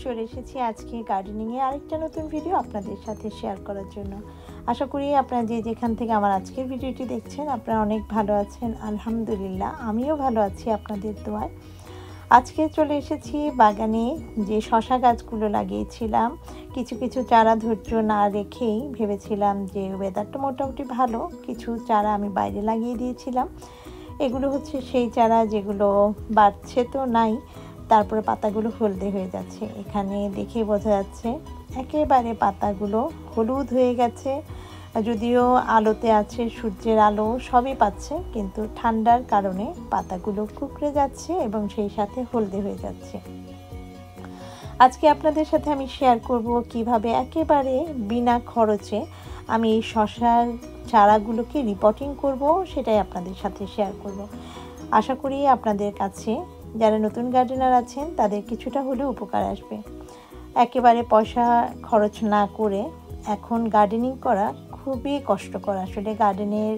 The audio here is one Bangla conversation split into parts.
চলে এসেছি আজকে গার্ডেনিংয়ে আরেকটা নতুন ভিডিও আপনাদের সাথে শেয়ার করার জন্য। আশা করি আপনারা যে যেখান থেকে আমার আজকের ভিডিওটি দেখছেন আপনারা অনেক ভালো আছেন। আলহামদুলিল্লাহ আমিও ভালো আছি আপনাদের দোয়ায়। আজকে চলে এসেছি বাগানে যে শশা গাছগুলো লাগিয়েছিলাম। কিছু কিছু চারা ধৈর্য না রেখেই ভেবেছিলাম যে ওয়েদারটা মোটামুটি ভালো, কিছু চারা আমি বাইরে লাগিয়ে দিয়েছিলাম। এগুলো হচ্ছে সেই চারা যেগুলো বাড়ছে তো নাই, তারপরে পাতাগুলো হলদে হয়ে যাচ্ছে। এখানে দেখে বোঝা যাচ্ছে একেবারে পাতাগুলো হলুদ হয়ে গেছে। যদিও আলোতে আছে, সূর্যের আলো সবই পাচ্ছে, কিন্তু ঠান্ডার কারণে পাতাগুলো কুঁকড়ে যাচ্ছে এবং সেই সাথে হলদে হয়ে যাচ্ছে। আজকে আপনাদের সাথে আমি শেয়ার করব কিভাবে একেবারে বিনা খরচে আমি এই শশার চারাগুলোকে রিপোর্টিং করব, সেটাই আপনাদের সাথে শেয়ার করব। আশা করি আপনাদের কাছে যারা নতুন গার্ডেনার আছেন তাদের কিছুটা হলেও উপকার আসবে। একেবারে পয়সা খরচ না করে এখন গার্ডেনিং করা খুবই কষ্টকর। আসলে গার্ডেনের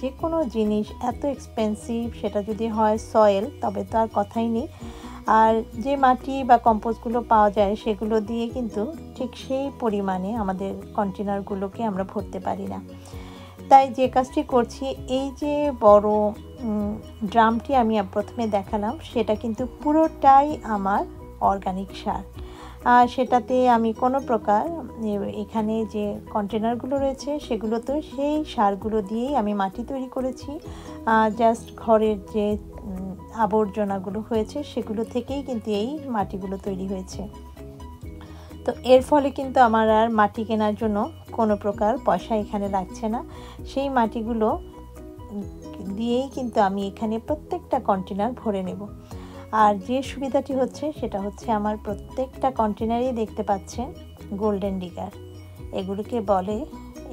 যে কোনো জিনিস এত এক্সপেন্সিভ, সেটা যদি হয় সয়েল তবে তো আর কথাই নেই। আর যে মাটি বা কম্পোস্টগুলো পাওয়া যায় সেগুলো দিয়ে কিন্তু ঠিক সেই পরিমাণে আমাদের কন্টেনারগুলোকে আমরা ভরতে পারি না। তাই যে কাজটি করছি, এই যে বড় ড্রামটি আমি প্রথমে দেখালাম সেটা কিন্তু পুরোটাই আমার অর্গানিক সার। সেটাতে আমি কোনো প্রকার এখানে যে কন্টেনারগুলো রয়েছে সেগুলো তো সেই সারগুলো দিয়েই আমি মাটি তৈরি করেছি। জাস্ট ঘরের যে আবর্জনাগুলো হয়েছে সেগুলো থেকেই কিন্তু এই মাটিগুলো তৈরি হয়েছে। তো এর ফলে কিন্তু আমার আর মাটি কেনার জন্য কোনো প্রকার পয়সা এখানে লাগছে না। সেই মাটিগুলো দিয়েই কিন্তু আমি এখানে প্রত্যেকটা কন্টেনার ভরে নেব। আর যে সুবিধাটি হচ্ছে সেটা হচ্ছে আমার প্রত্যেকটা কন্টেনারেই দেখতে পাচ্ছেন গোল্ডেন ডিগার এগুলোকে বলে।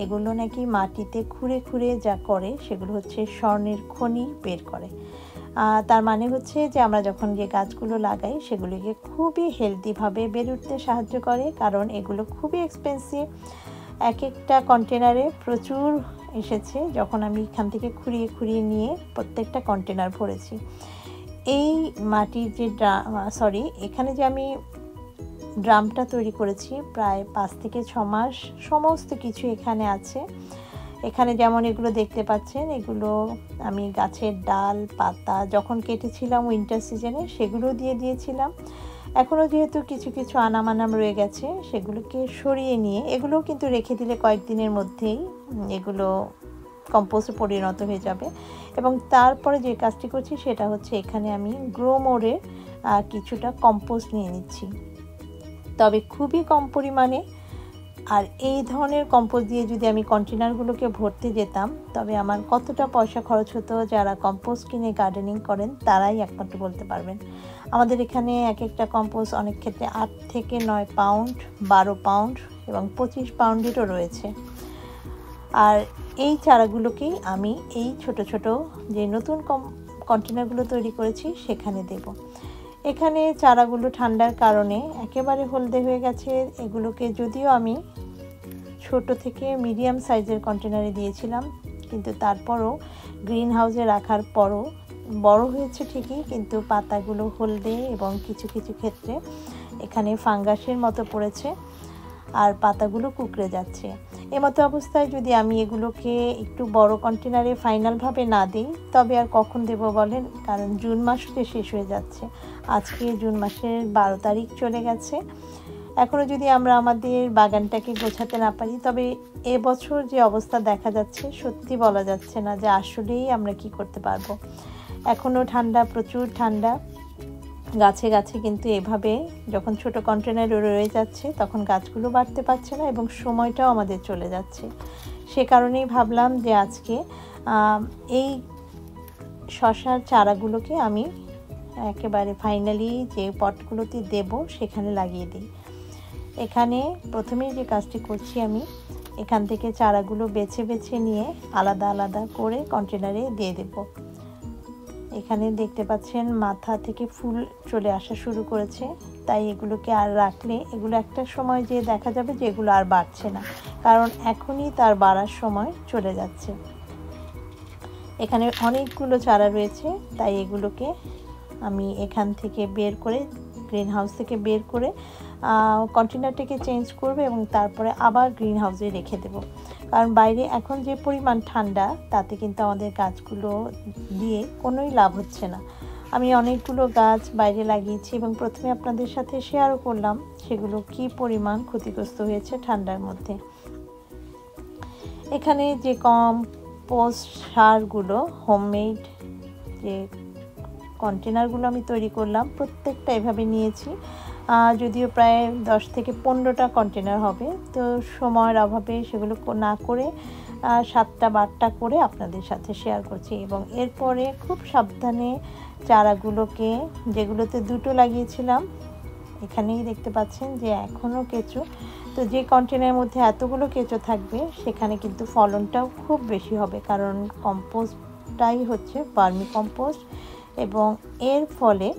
এগুলো নাকি মাটিতে খুঁড়ে খুঁড়ে যা করে সেগুলো হচ্ছে স্বর্ণের খনি বের করে। তার মানে হচ্ছে যে আমরা যখন যে গাছগুলো লাগাই সেগুলিকে খুবই হেলদিভাবে বেড়ে উঠতে সাহায্য করে, কারণ এগুলো খুবই এক্সপেন্সিভ। এক একটা কন্টেনারে প্রচুর এসেছে যখন আমি এখান থেকে খুঁড়িয়ে খুঁড়িয়ে নিয়ে প্রত্যেকটা কন্টেনার ভরেছি। এই মাটির যে এখানে যে আমি ড্রামটা তৈরি করেছি প্রায় 5 থেকে 6 মাস সমস্ত কিছু এখানে আছে। এখানে যেমন এগুলো দেখতে পাচ্ছেন, এগুলো আমি গাছের ডাল পাতা যখন কেটেছিলাম উইন্টার সিজনে সেগুলো দিয়ে দিয়েছিলাম। এখনও যেহেতু কিছু কিছু আনামানাম রয়ে গেছে সেগুলোকে সরিয়ে নিয়ে এগুলোও কিন্তু রেখে দিলে কয়েকদিনের মধ্যেই এগুলো কম্পোস্টে পরিণত হয়ে যাবে। এবং তারপরে যে কাজটি করছি সেটা হচ্ছে এখানে আমি গ্রোমোরে কিছুটা কম্পোস্ট নিয়ে নিচ্ছি, তবে খুবই কম পরিমাণে। আর এই ধরনের কম্পোস্ট দিয়ে যদি আমি কন্টেনারগুলোকে ভরতে যেতাম তবে আমার কতটা পয়সা খরচ হতো, যারা কম্পোস্ট কিনে গার্ডেনিং করেন তারাই একমাত্র বলতে পারবেন। আমাদের এখানে এক একটা কম্পোস্ট অনেক ক্ষেত্রে 8 থেকে 9 পাউন্ড, 12 পাউন্ড এবং 25 পাউন্ডেরও রয়েছে। আর এই চারাগুলোকেই আমি এই ছোট ছোট যে নতুন কন্টেনারগুলো তৈরি করেছি সেখানে দেব। এখানে চারাগুলো ঠান্ডার কারণে একেবারে হলদে হয়ে গেছে। এগুলোকে যদিও আমি ছোট থেকে মিডিয়াম সাইজের কন্টেনারে দিয়েছিলাম, কিন্তু তারপরও গ্রিন হাউসে রাখার পরও বড় হয়েছে ঠিকই, কিন্তু পাতাগুলো হলদে এবং কিছু কিছু ক্ষেত্রে এখানে ফাঙ্গাসের মতো পড়েছে আর পাতাগুলো কুঁকড়ে যাচ্ছে। এমতো অবস্থায় যদি আমি এগুলোকে একটু বড় কন্টেনারে ফাইনালভাবে না দিই তবে আর কখন দেব বলেন, কারণ জুন মাসে শেষ হয়ে যাচ্ছে। আজকে জুন মাসের 12 তারিখ চলে গেছে। এখনও যদি আমরা আমাদের বাগানটাকে গোছাতে না পারি তবে এবছর যে অবস্থা দেখা যাচ্ছে সত্যি বলা যাচ্ছে না যে আসলেই আমরা কি করতে পারবো। এখনও ঠান্ডা, প্রচুর ঠান্ডা। গাছে গাছে কিন্তু এভাবে যখন ছোট কন্টেনারে রয়ে যাচ্ছে তখন গাছগুলো বাড়তে পারছে না এবং সময়টাও আমাদের চলে যাচ্ছে। সে কারণেই ভাবলাম যে আজকে এই শশার চারাগুলোকে আমি একেবারে ফাইনালি যে পটগুলোতে দেব সেখানে লাগিয়ে দিই। এখানে প্রথমেই যে কাজটি করছি, আমি এখান থেকে চারাগুলো বেছে বেছে নিয়ে আলাদা আলাদা করে কন্টেনারে দিয়ে দেব। এখানে দেখতে পাচ্ছেন মাথা থেকে ফুল চলে আসা শুরু করেছে, তাই এগুলোকে আর রাখলে এগুলো একটা সময় যে দেখা যাবে যে এগুলো আর বাড়ছে না, কারণ এখনই তার বাড়ার সময় চলে যাচ্ছে। এখানে অনেকগুলো চারা রয়েছে, তাই এগুলোকে আমি এখান থেকে বের করে গ্রিন হাউস থেকে বের করে কন্টেনারটাকে চেঞ্জ করবে এবং তারপরে আবার গ্রিন হাউসে রেখে দেব। কারণ বাইরে এখন যে পরিমাণ ঠান্ডা, তাতে কিন্তু আমাদের গাছগুলো দিয়ে কোনোই লাভ হচ্ছে না। আমি অনেকগুলো গাছ বাইরে লাগিয়েছি এবং প্রথমে আপনাদের সাথে শেয়ারও করলাম সেগুলো কি পরিমাণ ক্ষতিগ্রস্ত হয়েছে ঠান্ডার মধ্যে। এখানে যে কম্পোস্ট সারগুলো, হোমমেড যে কন্টেনারগুলো আমি তৈরি করলাম, প্রত্যেকটা এভাবে নিয়েছি। যদিও প্রায় 10 থেকে 15টা কন্টেনার হবে, তো সময়ের অভাবে সেগুলো না করে 7টা বা 8টা করে আপনাদের সাথে শেয়ার করছি। এবং এরপরে খুব সাবধানে চারাগুলোকে, যেগুলোতে 2টো লাগিয়েছিলাম, এখানেই দেখতে পাচ্ছেন যে এখনও কেঁচো, তো যে কন্টেনারের মধ্যে এতগুলো কেঁচো থাকবে সেখানে কিন্তু ফলনটাও খুব বেশি হবে, কারণ কম্পোস্টটাই হচ্ছে ভার্মি কম্পোস্ট। এবং এর ফলে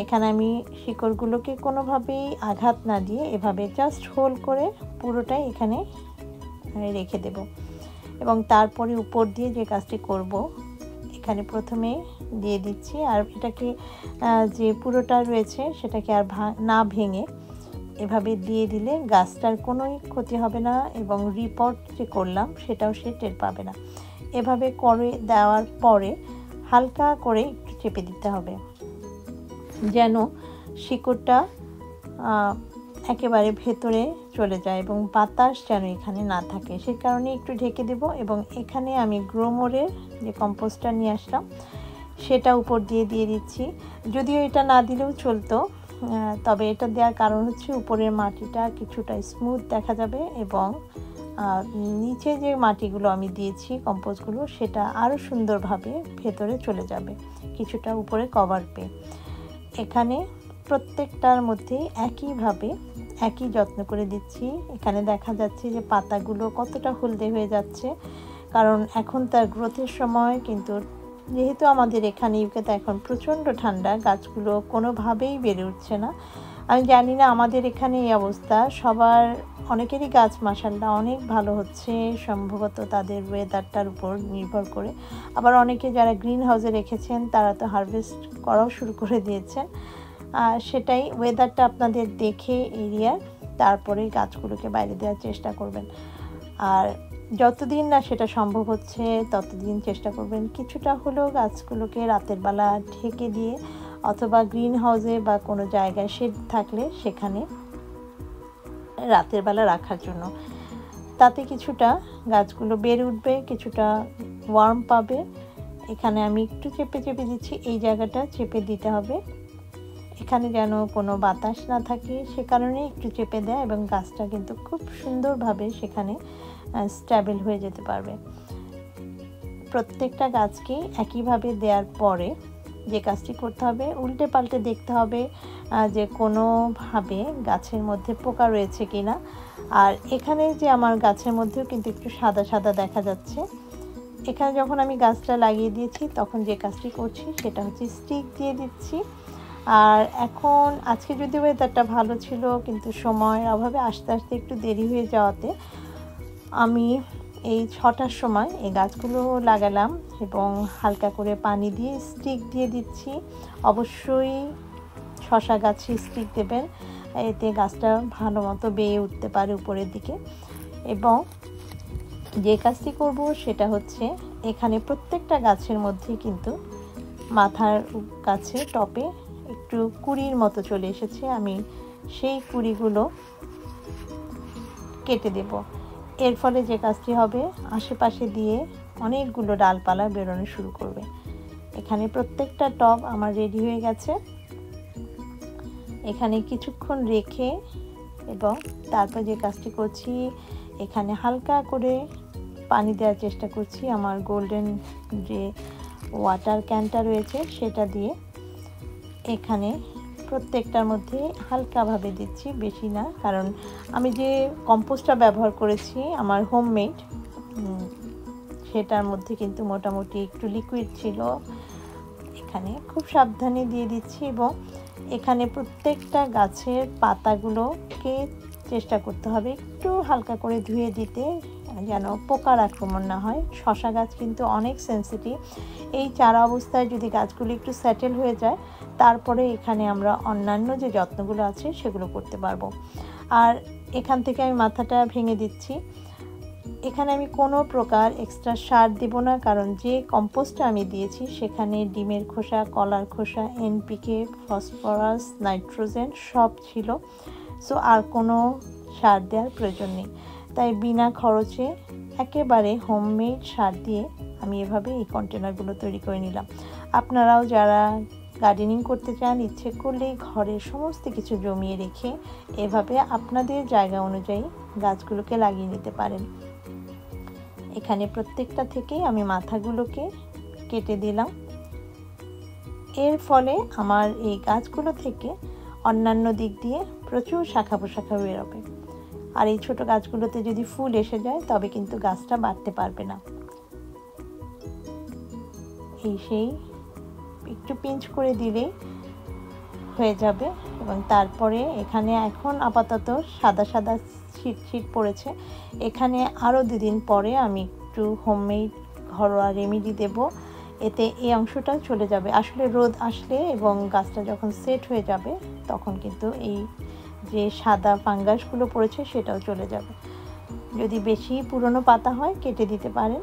এখানে আমি শিকড়গুলোকে কোনোভাবেই আঘাত না দিয়ে এভাবে জাস্ট হোল করে পুরোটাই এখানে রেখে দেব। এবং তারপরে উপর দিয়ে যে কাজটি করব, এখানে প্রথমে দিয়ে দিচ্ছি, আর এটাকে যে পুরোটা রয়েছে সেটাকে আর না ভেঙে এভাবে দিয়ে দিলে গাছটার কোনোই ক্ষতি হবে না এবং রিপোর্ট যে করলাম সেটাও সে টের পাবে না। এভাবে করে দেওয়ার পরে হালকা করে একটু চেপে দিতে হবে, যেন শিকড়টা একেবারে ভেতরে চলে যায় এবং বাতাস যেন এখানে না থাকে, সেই কারণে একটু ঢেকে দেব। এবং এখানে আমি গ্রোমোরের যে কম্পোস্টটা নিয়ে আসলাম সেটা উপর দিয়ে দিচ্ছি। যদিও এটা না দিলেও চলতো, তবে এটা দেওয়ার কারণ হচ্ছে উপরের মাটিটা কিছুটা স্মুথ দেখা যাবে এবং নিচে যে মাটিগুলো আমি দিয়েছি কম্পোস্টগুলো, সেটা আরও সুন্দরভাবে ভেতরে চলে যাবে, কিছুটা উপরে কভার পেয়ে। এখানে প্রত্যেকটার মধ্যেই একইভাবে একই যত্ন করে দিচ্ছি। এখানে দেখা যাচ্ছে যে পাতাগুলো কতটা হলদে হয়ে যাচ্ছে, কারণ এখন তার গ্রোথের সময়। কিন্তু যেহেতু আমাদের এখানে ইউকেতে এখন প্রচণ্ড ঠান্ডা, গাছগুলো কোনোভাবেই বেড়ে উঠছে না। আমি জানি না আমাদের এখানে এই অবস্থা, সবার অনেকেরই গাছ মাশাআল্লাহ অনেক ভালো হচ্ছে, সম্ভবত তাদের ওয়েদারটার উপর নির্ভর করে। আবার অনেকে যারা গ্রিন হাউসে রেখেছেন তারা তো হারভেস্ট করাও শুরু করে দিয়েছেন। সেটাই, ওয়েদারটা আপনাদের দেখে এরিয়ার তারপরে গাছগুলোকে বাইরে দেওয়ার চেষ্টা করবেন। আর যতদিন না সেটা সম্ভব হচ্ছে ততদিন চেষ্টা করবেন কিছুটা হলেও গাছগুলোকে রাতের বেলা ঢেকে দিয়ে, অথবা গ্রিন হাউসে বা কোনো জায়গায় শেড থাকলে সেখানে রাতের বেলা রাখার জন্য। তাতে কিছুটা গাছগুলো বেড়ে উঠবে, কিছুটা ওয়ার্ম পাবে। এখানে আমি একটু চেপে চেপে দিচ্ছি, এই জায়গাটা চেপে দিতে হবে, এখানে যেন কোনো বাতাস না থাকে, সে কারণে একটু চেপে দেয় এবং গাছটা কিন্তু খুব সুন্দরভাবে সেখানে স্টেবল হয়ে যেতে পারবে। প্রত্যেকটা গাছকে একইভাবে দেওয়ার পরে যে কাজটি করতে হবে, উল্টে পাল্টে দেখতে হবে যে কোনোভাবে গাছের মধ্যে পোকা রয়েছে কিনা। আর এখানে যে আমার গাছের মধ্যেও কিন্তু একটু সাদা সাদা দেখা যাচ্ছে। এখানে যখন আমি গাছটা লাগিয়ে দিয়েছি তখন যে কাজটি করছি সেটা হচ্ছে স্টিক দিয়ে দিচ্ছি। আর এখন আজকে যদি ওয়েদারটা ভালো ছিল, কিন্তু সময়ের অভাবে আস্তে আস্তে একটু দেরি হয়ে যাওয়াতে আমি এই 6টার সময় এই গাছগুলো লাগালাম এবং হালকা করে পানি দিয়ে স্টিক দিয়ে দিচ্ছি। অবশ্যই শসা গাছে স্টিক দেবেন, এতে গাছটা ভালো মতো বেয়ে উঠতে পারে উপরের দিকে। এবং যে কাজটি করব সেটা হচ্ছে, এখানে প্রত্যেকটা গাছের মধ্যে কিন্তু মাথার কাছে টপে একটু কুঁড়ির মতো চলে এসেছে, আমি সেই কুঁড়িগুলো কেটে দেব। এর ফলে যে কাজটি হবে, আশেপাশে দিয়ে অনেকগুলো ডালপালা বেরোনো শুরু করবে। এখানে প্রত্যেকটা টব আমার রেডি হয়ে গেছে। এখানে কিছুক্ষণ রেখে এবং তারপর যে কাজটি করছি, এখানে হালকা করে পানি দেওয়ার চেষ্টা করছি আমার গোল্ডেন যে ওয়াটার ক্যানটা রয়েছে সেটা দিয়ে। এখানে প্রত্যেকটার মধ্যে হালকাভাবে দিচ্ছি, বেশি না, কারণ আমি যে কম্পোস্টটা ব্যবহার করেছি আমার হোমমেড, সেটার মধ্যে কিন্তু মোটামুটি একটু লিকুইড ছিল। এখানে খুব সাবধানে দিয়ে দিচ্ছি এবং এখানে প্রত্যেকটা গাছের পাতাগুলোকে চেষ্টা করতে হবে একটু হালকা করে ধুয়ে দিতে, যেন পোকার আক্রমণ না হয়। শশা গাছ কিন্তু অনেক সেন্সিটিভ। এই চারা অবস্থায় যদি গাছগুলো একটু সেটেল হয়ে যায়, তারপরে এখানে আমরা অন্যান্য যে যত্নগুলো আছে সেগুলো করতে পারবো। আর এখান থেকে আমি মাথাটা ভেঙে দিচ্ছি। এখানে আমি কোনো প্রকার এক্সট্রা সার দেব না, কারণ যে কম্পোস্টটা আমি দিয়েছি সেখানে ডিমের খোসা, কলার খোসা, এনপিকে, ফসফরাস, নাইট্রোজেন সব ছিল। সো আর কোনো সার দেওয়ার প্রয়োজন নেই। তাই বিনা খরচে একেবারে হোমমেড সার দিয়ে আমি এভাবে এই কন্টেনারগুলো তৈরি করে নিলাম। আপনারাও যারা গার্ডেনিং করতে চান, ইচ্ছে করলেই ঘরের সমস্ত কিছু জমিয়ে রেখে এভাবে আপনাদের জায়গা অনুযায়ী গাছগুলোকে লাগিয়ে নিতে পারেন। এখানে প্রত্যেকটা থেকেই আমি মাথাগুলোকে কেটে দিলাম। এর ফলে আমার এই গাছগুলো থেকে অন্যান্য দিক দিয়ে প্রচুর শাখা প্রশাখা বেরোবে। আর এই ছোট গাছগুলোতে যদি ফুল এসে যায় তবে কিন্তু গাছটা বাড়তে পারবে না। সেই একটু পিঞ্চ করে দিলেই হয়ে যাবে। এবং তারপরে এখানে এখন আপাতত সাদা সাদা ছিট পড়েছে। এখানে আরও 2 দিন পরে আমি একটু হোমমেড ঘরোয়া রেমেডি দেব, এতে এই অংশটা চলে যাবে। আসলে রোদ আসলে এবং গাছটা যখন সেট হয়ে যাবে তখন কিন্তু এই যে সাদা ফাঙ্গাসগুলো পড়েছে সেটাও চলে যাবে। যদি বেশি পুরনো পাতা হয় কেটে দিতে পারেন।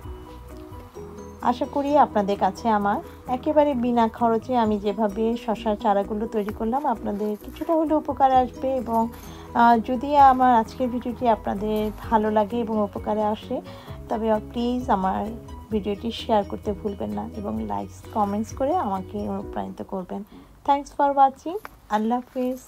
আশা করি আপনাদের কাছে আমার একেবারে বিনা খরচে আমি যেভাবে শশার চারাগুলো তৈরি করলাম আপনাদের কিছুটা হলেও উপকার আসবে। এবং যদি আমার আজকের ভিডিওটি আপনাদের ভালো লাগে এবং উপকারে আসে, তবে প্লিজ আমার ভিডিওটি শেয়ার করতে ভুলবেন না এবং লাইকস কমেন্টস করে আমাকে অনুপ্রাণিত করবেন। Thanks for watching. আল্লাহ হাফেজ।